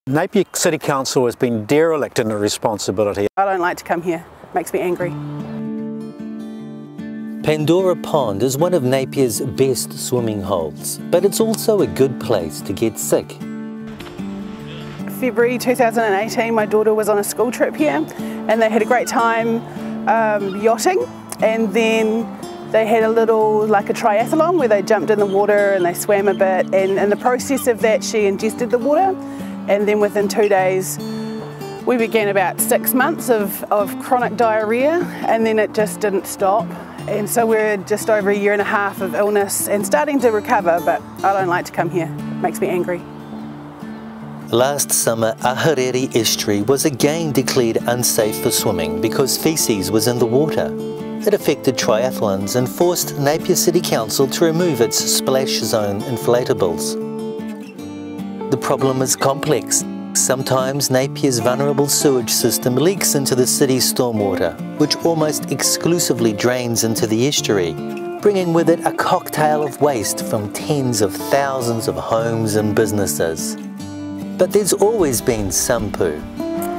Napier City Council has been derelict in their responsibility. I don't like to come here, it makes me angry. Pandora Pond is one of Napier's best swimming holes, but it's also a good place to get sick. February 2018, my daughter was on a school trip here and they had a great time yachting, and then they had a triathlon where they jumped in the water and they swam a bit, and in the process of that she ingested the water, and then within 2 days we began about 6 months of chronic diarrhoea, and then it just didn't stop. And so we're just over 1.5 years of illness and starting to recover, but I don't like to come here, it makes me angry. Last summer, Ahuriri Estuary was again declared unsafe for swimming because faeces was in the water. It affected triathlons and forced Napier City Council to remove its splash zone inflatables. The problem is complex. Sometimes Napier's vulnerable sewage system leaks into the city's stormwater, which almost exclusively drains into the estuary, bringing with it a cocktail of waste from tens of thousands of homes and businesses. But there's always been some poo.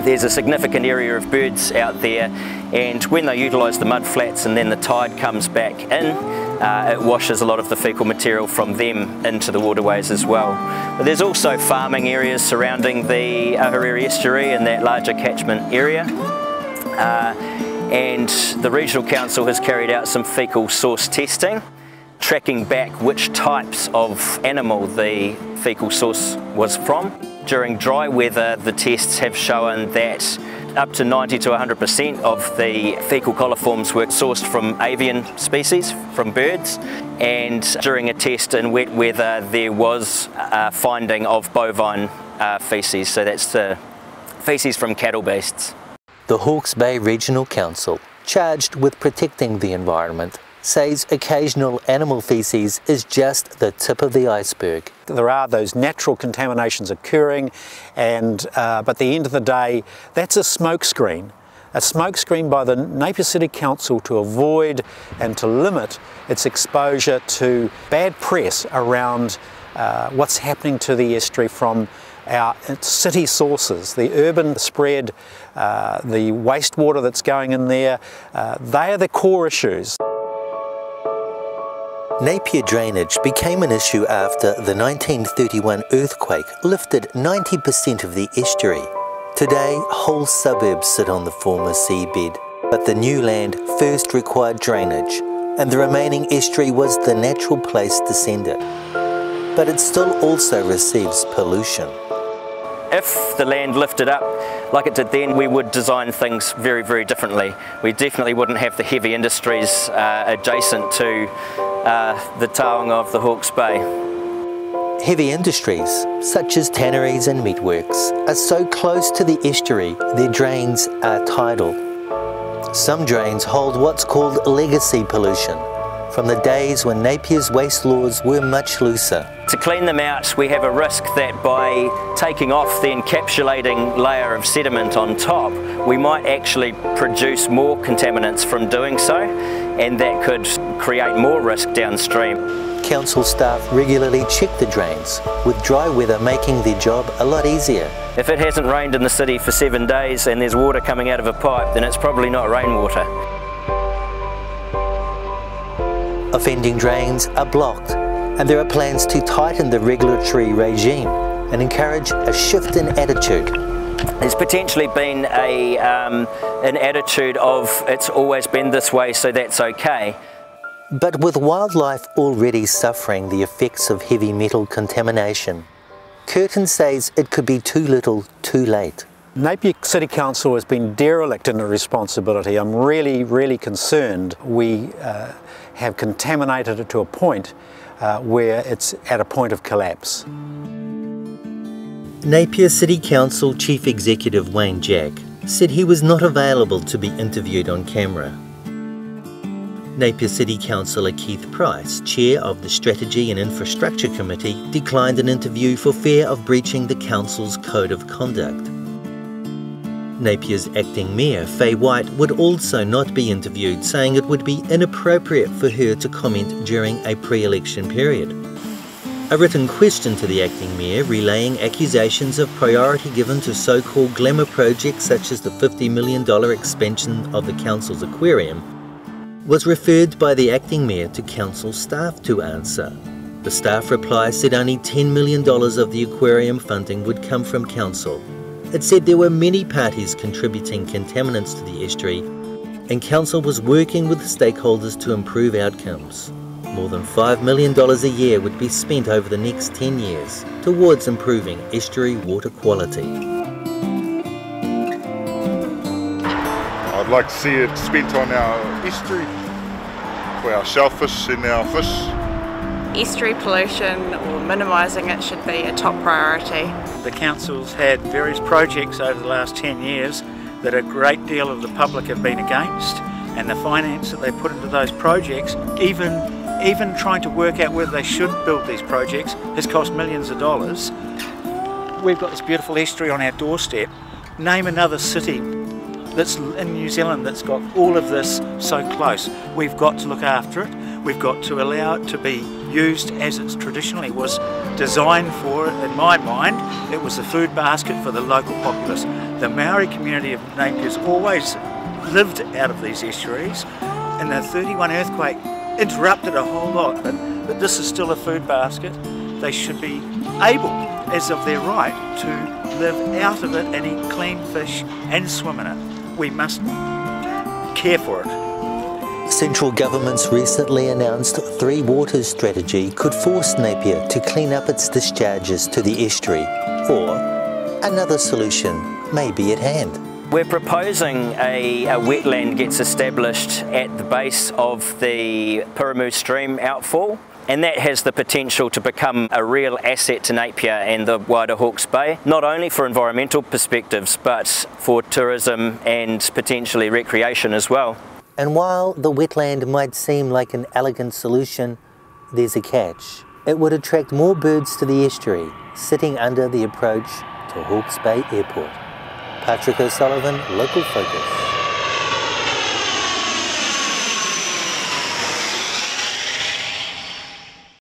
There's a significant area of birds out there, and when they utilise the mud flats and then the tide comes back in, it washes a lot of the faecal material from them into the waterways as well. But there's also farming areas surrounding the Ahuriri Estuary and that larger catchment area. And the Regional Council has carried out some faecal source testing, tracking back which types of animal the faecal source was from. During dry weather, the tests have shown that up to 90 to 100% of the faecal coliforms were sourced from avian species, from birds, and during a test in wet weather there was a finding of bovine faeces, so that's the faeces from cattle beasts. The Hawke's Bay Regional Council, charged with protecting the environment, says occasional animal faeces is just the tip of the iceberg. There are those natural contaminations occurring, and but at the end of the day, that's a smokescreen by the Napier City Council to avoid and to limit its exposure to bad press around what's happening to the estuary from our city sources, the urban spread, the wastewater that's going in there. They are the core issues. Napier drainage became an issue after the 1931 earthquake lifted 90% of the estuary. Today, whole suburbs sit on the former seabed, but the new land first required drainage, and the remaining estuary was the natural place to send it. But it still also receives pollution. If the land lifted up like it did then, we would design things very, very differently. We definitely wouldn't have the heavy industries adjacent to the taonga of the Hawke's Bay. Heavy industries, such as tanneries and meatworks, are so close to the estuary their drains are tidal. Some drains hold what's called legacy pollution, from the days when Napier's waste laws were much looser. To clean them out, we have a risk that by taking off the encapsulating layer of sediment on top, we might actually produce more contaminants from doing so, and that could create more risk downstream. Council staff regularly check the drains, with dry weather making their job a lot easier. If it hasn't rained in the city for 7 days and there's water coming out of a pipe, then it's probably not rainwater. Offending drains are blocked, and there are plans to tighten the regulatory regime and encourage a shift in attitude. There's potentially been an attitude of it's always been this way, so that's okay. But with wildlife already suffering the effects of heavy metal contamination, Curtin says it could be too little, too late. Napier City Council has been derelict in their responsibility. I'm really, really concerned. We have contaminated it to a point where it's at a point of collapse. Napier City Council Chief Executive Wayne Jack said he was not available to be interviewed on camera. Napier City Councillor Keith Price, Chair of the Strategy and Infrastructure Committee, declined an interview for fear of breaching the Council's Code of Conduct. Napier's acting Mayor, Faye White, would also not be interviewed, saying it would be inappropriate for her to comment during a pre-election period. A written question to the acting mayor relaying accusations of priority given to so-called glamour projects such as the $50 million expansion of the council's aquarium was referred by the acting mayor to council staff to answer. The staff reply said only $10 million of the aquarium funding would come from council. It said there were many parties contributing contaminants to the estuary and council was working with stakeholders to improve outcomes. More than $5 million a year would be spent over the next 10 years towards improving estuary water quality. I'd like to see it spent on our estuary, for our shellfish and our fish. Estuary pollution or minimising it should be a top priority. The council's had various projects over the last 10 years that a great deal of the public have been against, and the finance that they put into those projects, even trying to work out whether they should build these projects, has cost millions of dollars. We've got this beautiful estuary on our doorstep. Name another city that's in New Zealand that's got all of this so close. We've got to look after it. We've got to allow it to be used as it traditionally was designed for. In my mind, it was the food basket for the local populace. The Maori community of Napier's always lived out of these estuaries, and the 31 earthquake interrupted a whole lot, but this is still a food basket. They should be able, as of their right, to live out of it and eat clean fish and swim in it. We must care for it. Central government's recently announced Three Waters strategy could force Napier to clean up its discharges to the estuary, or another solution may be at hand. We're proposing a wetland gets established at the base of the Piramu stream outfall, and that has the potential to become a real asset to Napier and the wider Hawke's Bay, not only for environmental perspectives but for tourism and potentially recreation as well. And while the wetland might seem like an elegant solution, there's a catch. It would attract more birds to the estuary, sitting under the approach to Hawke's Bay Airport. Patrick O'Sullivan, Local Focus.